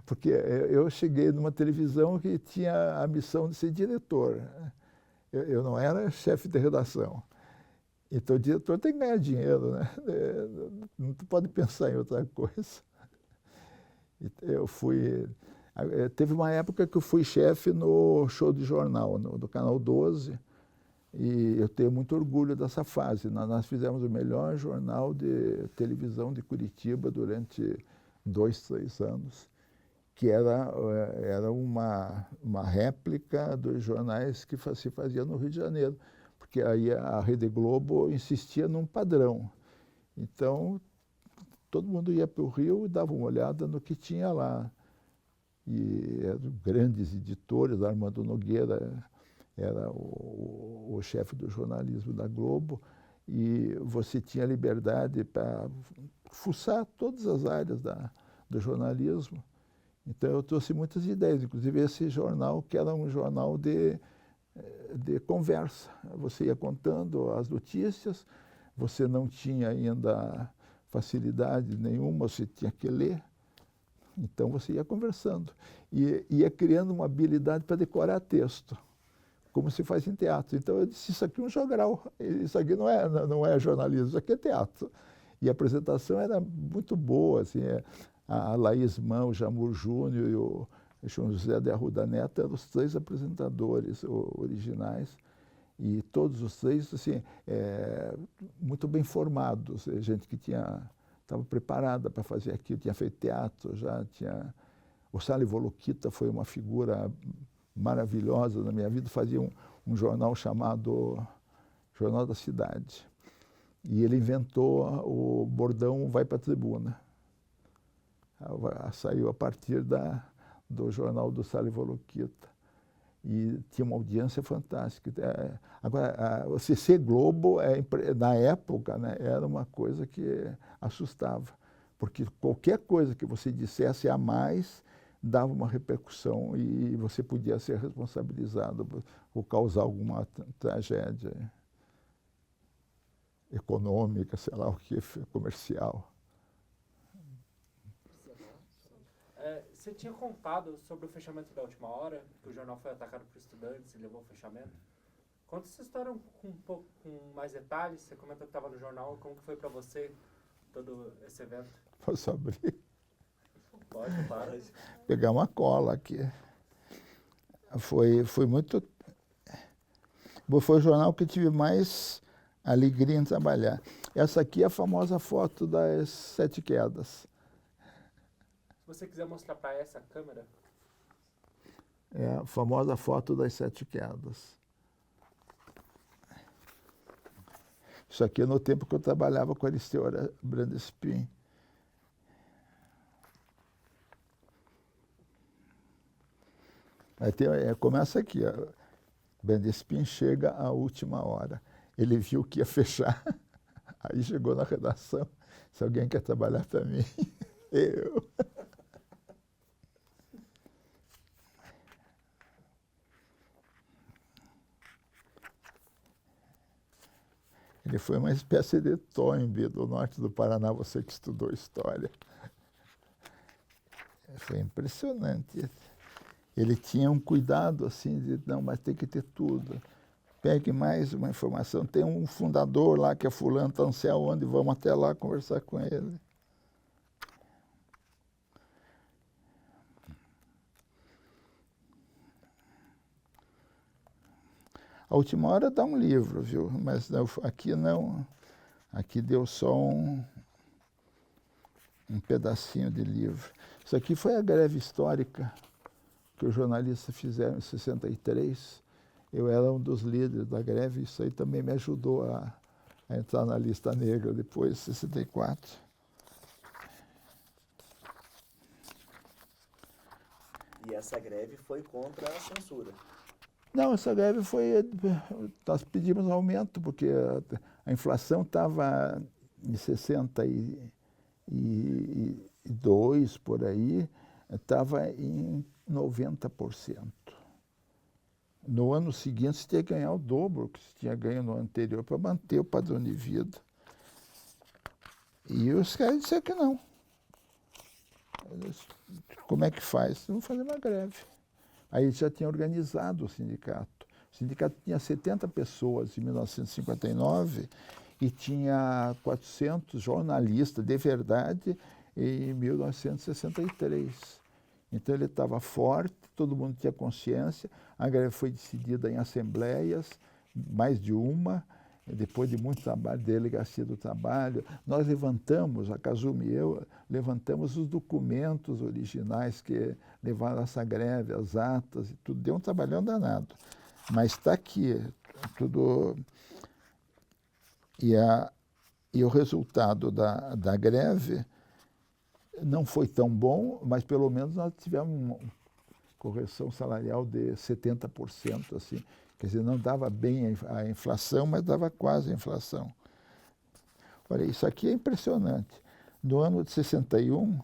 Porque eu cheguei numa televisão que tinha a missão de ser diretor. Eu não era chefe de redação. Então o diretor tem que ganhar dinheiro, né? Não pode pensar em outra coisa. Eu fui... Teve uma época que eu fui chefe no show de jornal, do Canal 12, e eu tenho muito orgulho dessa fase. Nós fizemos o melhor jornal de televisão de Curitiba durante 2, 3 anos, que era uma réplica dos jornais que se fazia no Rio de Janeiro, porque aí a Rede Globo insistia num padrão. Então, todo mundo ia para o Rio e dava uma olhada no que tinha lá. E eram grandes editores, Armando Nogueira era o chefe do jornalismo da Globo, e você tinha liberdade para fuçar todas as áreas do jornalismo. Então eu trouxe muitas ideias, inclusive esse jornal, que era um jornal de conversa. Você ia contando as notícias, você não tinha ainda facilidade nenhuma, você tinha que ler. Então você ia conversando e ia criando uma habilidade para decorar texto, como se faz em teatro. Então eu disse, isso aqui é um jogral, isso aqui não é jornalismo, isso aqui é teatro. E a apresentação era muito boa, assim, a Laís Mão, o Jamur Júnior e o João José de Arruda Neto eram os 3 apresentadores originais, e todos os 3 assim, muito bem formados, gente que estava preparada para fazer aquilo, tinha feito teatro, já tinha... O Sally Volokita foi uma figura maravilhosa na minha vida, fazia um jornal chamado Jornal da Cidade. E ele inventou o bordão Vai para a Tribuna. Saiu a partir do jornal do Sally Volokita. E tinha uma audiência fantástica. Agora, o CC Globo, na época, né, era uma coisa que assustava, porque qualquer coisa que você dissesse a mais dava uma repercussão e você podia ser responsabilizado por causar alguma tragédia econômica, sei lá o que, comercial. Você tinha contado sobre o fechamento da última hora, que o jornal foi atacado por estudantes e levou ao fechamento. Conta essa história com mais detalhes. Você comentou que estava no jornal. Como que foi para você todo esse evento? Posso abrir? Pode, claro. Pegar uma cola aqui. Foi muito... Foi o jornal que tive mais alegria em trabalhar. Essa aqui é a famosa foto das 7 quedas. Se você quiser mostrar para essa câmera. É a famosa foto das 7 quedas. Isso aqui é no tempo que eu trabalhava com a Aristeu Brandespin. Começa aqui, ó. Brandespin chega à última hora. Ele viu que ia fechar, aí chegou na redação. Se alguém quer trabalhar para mim, eu. Ele foi uma espécie de Toynbee do norte do Paraná, você que estudou história. Foi impressionante. Ele tinha um cuidado assim de, não, mas tem que ter tudo. Pegue mais uma informação. Tem um fundador lá que é fulano, está não sei aonde, vamos até lá conversar com ele. A última hora dá um livro, viu? Mas aqui não. Aqui deu só um pedacinho de livro. Isso aqui foi a greve histórica que os jornalistas fizeram em 63. Eu era um dos líderes da greve, isso aí também me ajudou a entrar na lista negra depois, em 64. E essa greve foi contra a censura? Não, essa greve foi... Nós pedimos um aumento, porque a inflação estava em 62, por aí, estava em 90%. No ano seguinte, você tinha que ganhar o dobro que você tinha ganho no anterior para manter o padrão de vida. E os caras disseram que não. Como é que faz? Vamos fazer uma greve. Aí ele já tinha organizado o sindicato. O sindicato tinha 70 pessoas em 1959 e tinha 400 jornalistas de verdade em 1963. Então ele estava forte, todo mundo tinha consciência, a greve foi decidida em assembleias, mais de uma, depois de muito trabalho, delegacia do trabalho. Nós levantamos, a Kazumi e eu, levantamos os documentos originais que levaram essa greve, as atas e tudo. Deu um trabalhão danado. Mas está aqui, tudo... E o resultado da greve não foi tão bom, mas pelo menos nós tivemos uma correção salarial de 70%, assim. Quer dizer, não dava bem a inflação, mas dava quase a inflação. Olha, isso aqui é impressionante. No ano de 61,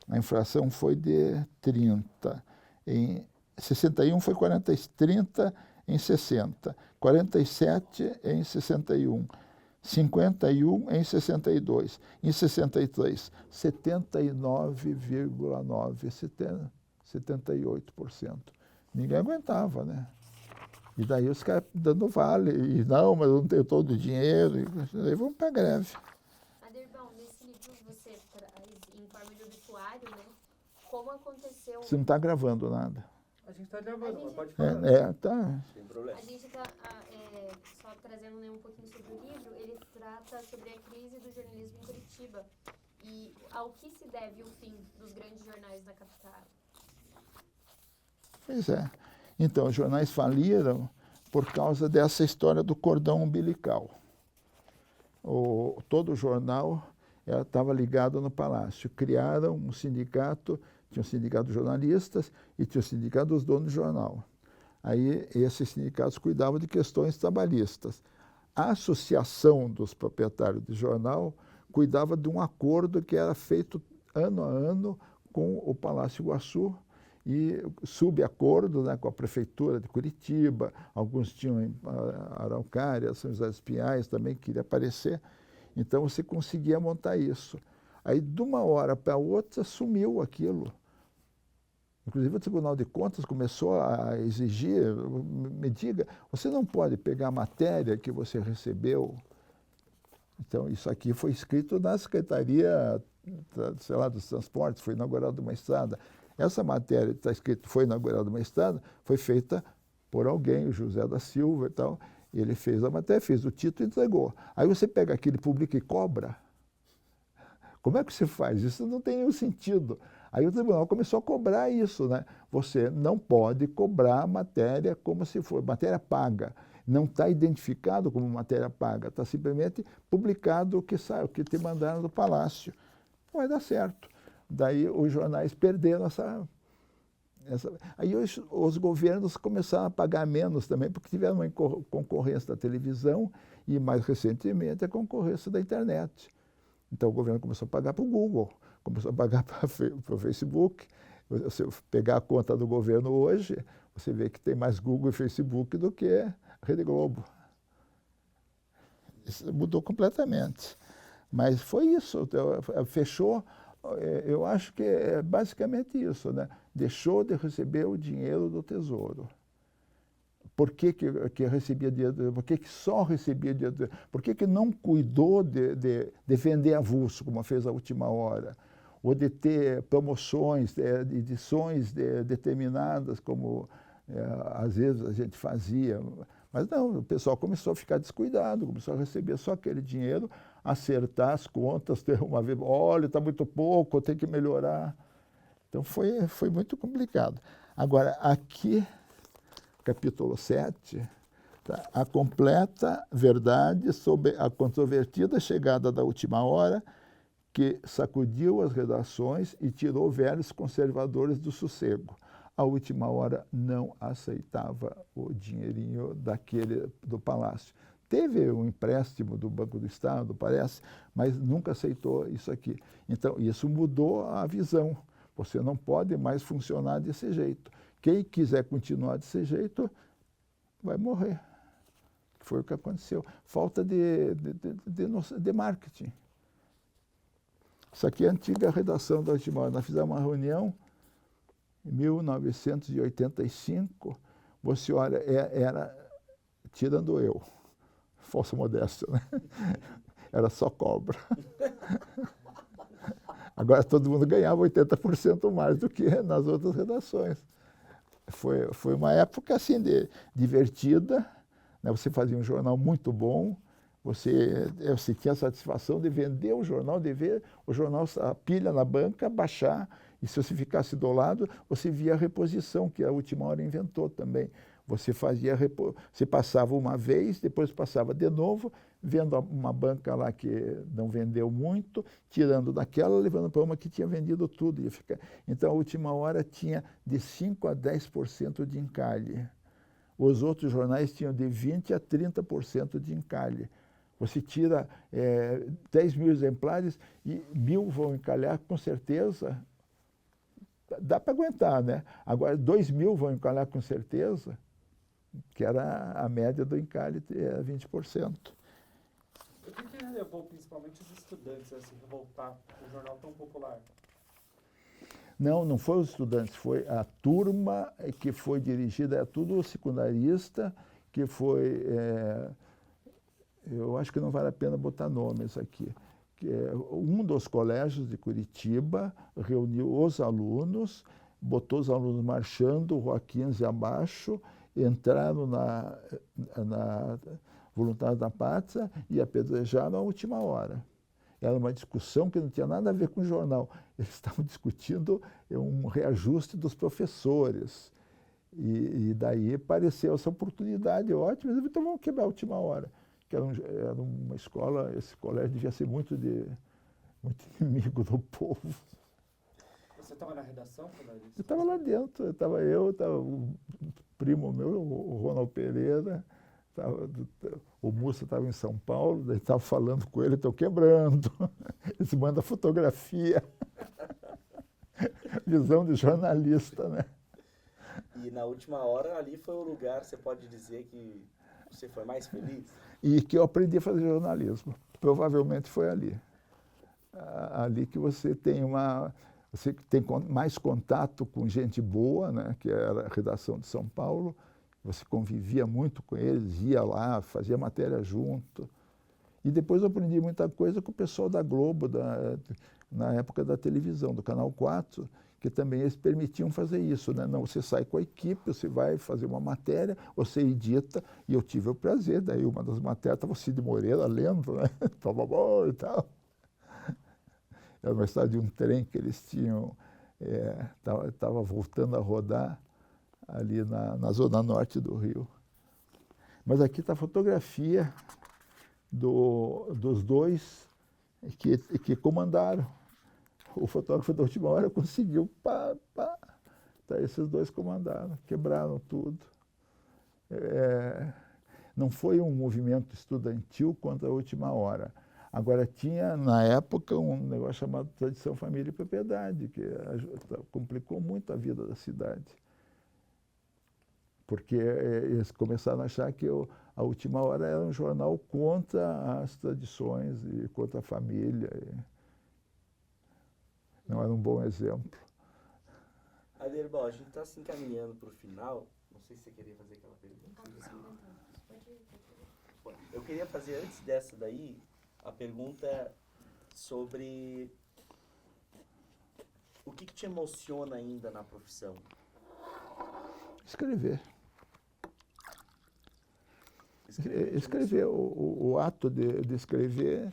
a inflação foi de 30. Em 61 foi 30 em 60, 47 em 61, 51 em 62, em 63, 79,9%, 78%. Ninguém aguentava, né? E daí os caras dando vale, e não, mas eu não tenho todo o dinheiro, e daí vamos para a greve. Aderbal, nesse livro você traz em forma de obituário, né? Como aconteceu... Você não está gravando nada. A gente está gravando, mas pode falar. Tá. Sem problema. A gente está só trazendo, né, um pouquinho sobre o livro. Ele trata sobre a crise do jornalismo em Curitiba e ao que se deve o fim dos grandes jornais da capital. Pois é. Então, os jornais faliram por causa dessa história do cordão umbilical. Todo jornal estava ligado no Palácio. Criaram um sindicato, tinha o sindicato dos jornalistas e tinha o sindicato dos donos de jornal. Aí, esses sindicatos cuidavam de questões trabalhistas. A associação dos proprietários de jornal cuidava de um acordo que era feito ano a ano com o Palácio Iguaçu, e subacordo, né, com a prefeitura de Curitiba, alguns tinham em Araucária, São José dos Pinhais também queria aparecer, então você conseguia montar isso. Aí de uma hora para outra sumiu aquilo. Inclusive o Tribunal de Contas começou a exigir, me diga, você não pode pegar a matéria que você recebeu. Então isso aqui foi escrito na Secretaria, sei lá, dos Transportes, foi inaugurada uma estrada. Essa matéria está escrito, foi inaugurada uma estrada, foi feita por alguém, o José da Silva e tal. Ele fez a matéria, fez o título e entregou. Aí você pega aquele, publica e cobra. Como é que você faz? Isso não tem nenhum sentido. Aí o tribunal começou a cobrar isso, né? Você não pode cobrar matéria como se for matéria paga. Não está identificado como matéria paga, está simplesmente publicado o que sai, o que te mandaram do Palácio. Não vai dar certo. Daí os jornais perderam essa... Aí os governos começaram a pagar menos também, porque tiveram uma concorrência da televisão e, mais recentemente, a concorrência da internet. Então o governo começou a pagar para o Google, começou a pagar para o Facebook. Se você pegar a conta do governo hoje, você vê que tem mais Google e Facebook do que a Rede Globo. Isso mudou completamente. Mas foi isso, fechou... Eu acho que é basicamente isso, né? Deixou de receber o dinheiro do Tesouro. Por que recebia dinheiro? Por que só recebia dinheiro? Por que não cuidou de vender avulso, como fez a Última Hora? Ou de ter promoções, edições determinadas, como às vezes a gente fazia. Mas não, o pessoal começou a ficar descuidado, começou a receber só aquele dinheiro, acertar as contas, ter uma vez, olha, está muito pouco, tem que melhorar. Então foi muito complicado. Agora, aqui, capítulo 7, tá, a completa verdade sobre a controvertida chegada da Última Hora, que sacudiu as redações e tirou velhos conservadores do sossego. A Última Hora não aceitava o dinheirinho do Palácio. Teve um empréstimo do Banco do Estado, parece, mas nunca aceitou isso aqui. Então, isso mudou a visão. Você não pode mais funcionar desse jeito. Quem quiser continuar desse jeito vai morrer. Foi o que aconteceu. Falta de marketing. Isso aqui é a antiga redação da Última Hora. Nós fizemos uma reunião em 1985. Você olha, era tirando eu, falsa modéstia, né? Era só cobra. Agora todo mundo ganhava 80% mais do que nas outras redações. Foi uma época assim divertida, né? Você fazia um jornal muito bom, você tinha a satisfação de vender o jornal, de ver o jornal, a pilha na banca, baixar, e se você ficasse do lado, você via a reposição, que a Última Hora inventou também. Você você passava uma vez, depois passava de novo, vendo uma banca lá que não vendeu muito, tirando daquela, levando para uma que tinha vendido tudo. Então, a Última Hora tinha de 5% a 10% de encalhe. Os outros jornais tinham de 20% a 30% de encalhe. Você tira 10 mil exemplares e 1.000 vão encalhar, com certeza. Dá para aguentar, né? Agora, 2.000 vão encalhar com certeza, que era a média do encalhe, 20%. O que levou principalmente os estudantes a se revoltar com um jornal tão popular? Não foi os estudantes, foi a turma que foi dirigida, é tudo secundarista, que foi... eu acho que não vale a pena botar nomes aqui. Um dos colégios de Curitiba reuniu os alunos, botou os alunos marchando, rua 15 abaixo, entraram na Voluntários da Pátria e apedrejaram a Última Hora. Era uma discussão que não tinha nada a ver com o jornal. Eles estavam discutindo um reajuste dos professores. E daí apareceu essa oportunidade ótima. Então vamos quebrar a Última Hora. Que era uma escola, esse colégio devia ser muito inimigo do povo. Você estava na redação? Eu estava lá dentro, estava o primo meu, o Ronald Pereira, o Mussa estava em São Paulo, daí estava falando com ele, estou quebrando. Ele manda fotografia. Visão de jornalista, né? E na Última Hora, ali foi o lugar, você pode dizer que você foi mais feliz? E que eu aprendi a fazer jornalismo. Provavelmente foi ali. Ali que você tem mais contato com gente boa, né, que era a redação de São Paulo. Você convivia muito com eles, ia lá, fazia matéria junto. E depois eu aprendi muita coisa com o pessoal da Globo, na época da televisão, do Canal 4, que também eles permitiam fazer isso, né? Não, você sai com a equipe, você vai fazer uma matéria, você edita, e eu tive o prazer, daí uma das matérias estava o Cid Moreira lendo, né? Tava bom e tal. Era uma história de um trem que eles tinham, estava voltando a rodar ali na zona norte do Rio. Mas aqui está a fotografia dos dois que comandaram. O fotógrafo da Última Hora conseguiu, Tá, esses dois comandaram, quebraram tudo. Não foi um movimento estudantil contra a Última Hora. Agora, tinha, na época, um negócio chamado Tradição, Família e Propriedade, que complicou muito a vida da cidade. Porque eles começaram a achar que a Última Hora era um jornal contra as tradições e contra a família. Não era um bom exemplo. Aderbal, a gente está se encaminhando para o final. Não sei se você queria fazer aquela pergunta. Eu queria fazer, antes dessa daí, a pergunta sobre o que te emociona ainda na profissão? Escrever. Escrever. O ato de escrever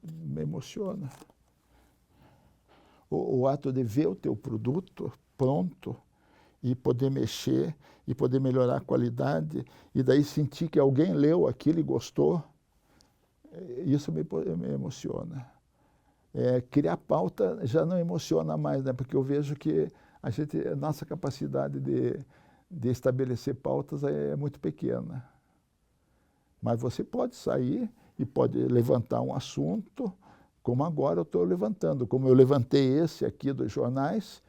me emociona. O ato de ver o teu produto pronto e poder mexer e poder melhorar a qualidade e daí sentir que alguém leu aquilo e gostou, isso me emociona. Criar pauta já não emociona mais, né? Porque eu vejo que a nossa capacidade de estabelecer pautas é muito pequena. Mas você pode sair e pode levantar um assunto, como agora eu estou levantando. Como eu levantei esse aqui dos jornais,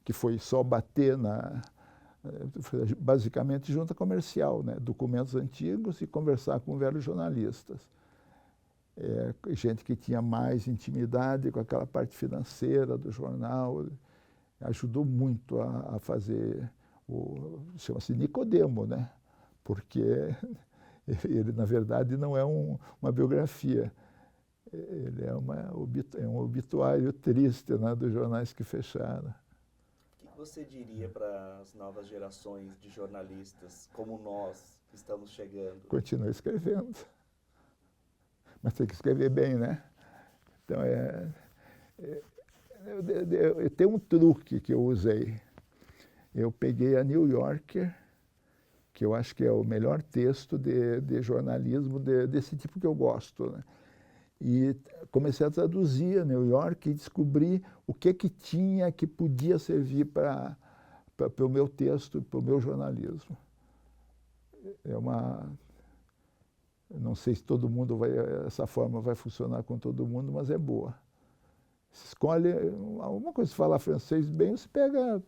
que foi só bater basicamente junta comercial, né? Documentos antigos e conversar com velhos jornalistas. gente que tinha mais intimidade com aquela parte financeira do jornal. Ajudou muito a fazer chama-se Nicodemo, né? Porque ele, na verdade, não é uma biografia. Ele é um obituário triste, né, dos jornais que fecharam. O que você diria para as novas gerações de jornalistas, como nós, que estamos chegando? Continua escrevendo. Mas tem que escrever bem, né? Então, eu tenho um truque que eu usei. Eu peguei a New Yorker, que eu acho que é o melhor texto de jornalismo desse tipo que eu gosto, né? E comecei a traduzir a New York e descobri o que tinha que podia servir para o meu texto, para o meu jornalismo. Não sei se todo mundo essa forma vai funcionar com todo mundo, mas é boa. Você escolhe alguma coisa, se falar francês bem, você pega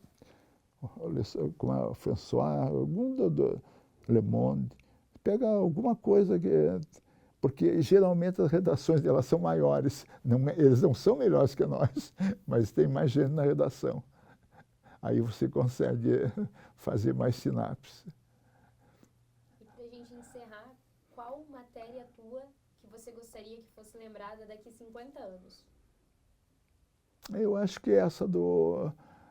como a François, algum do Le Monde, pega alguma coisa porque geralmente as redações delas são maiores. Eles não são melhores que nós, mas tem mais gente na redação. Aí você consegue fazer mais sinapse. E para a gente encerrar, qual matéria tua que você gostaria que fosse lembrada daqui a 50 anos? Eu acho que é essa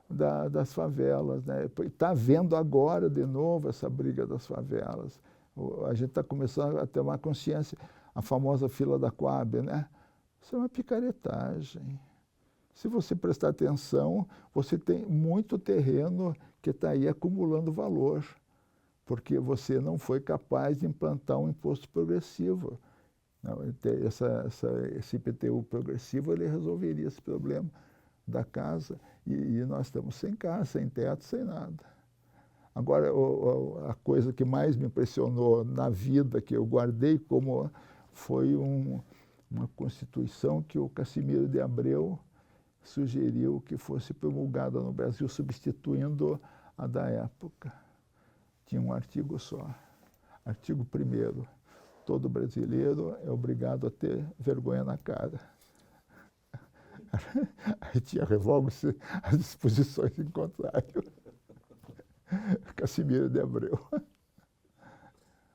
das favelas, né? Está vendo agora de novo essa briga das favelas. A gente está começando a ter uma consciência, a famosa fila da Coab, né? Isso é uma picaretagem. Se você prestar atenção, você tem muito terreno que está aí acumulando valor, porque você não foi capaz de implantar um imposto progressivo. Não, esse IPTU progressivo, ele resolveria esse problema da casa, e nós estamos sem casa, sem teto, sem nada. Agora, a coisa que mais me impressionou na vida, que eu guardei foi uma Constituição que o Cassimiro de Abreu sugeriu que fosse promulgada no Brasil, substituindo a da época. Tinha um artigo só. Artigo 1º. Todo brasileiro é obrigado a ter vergonha na cara. Aí tinha revoga-se as disposições em contrário. Cassimiro de Abreu.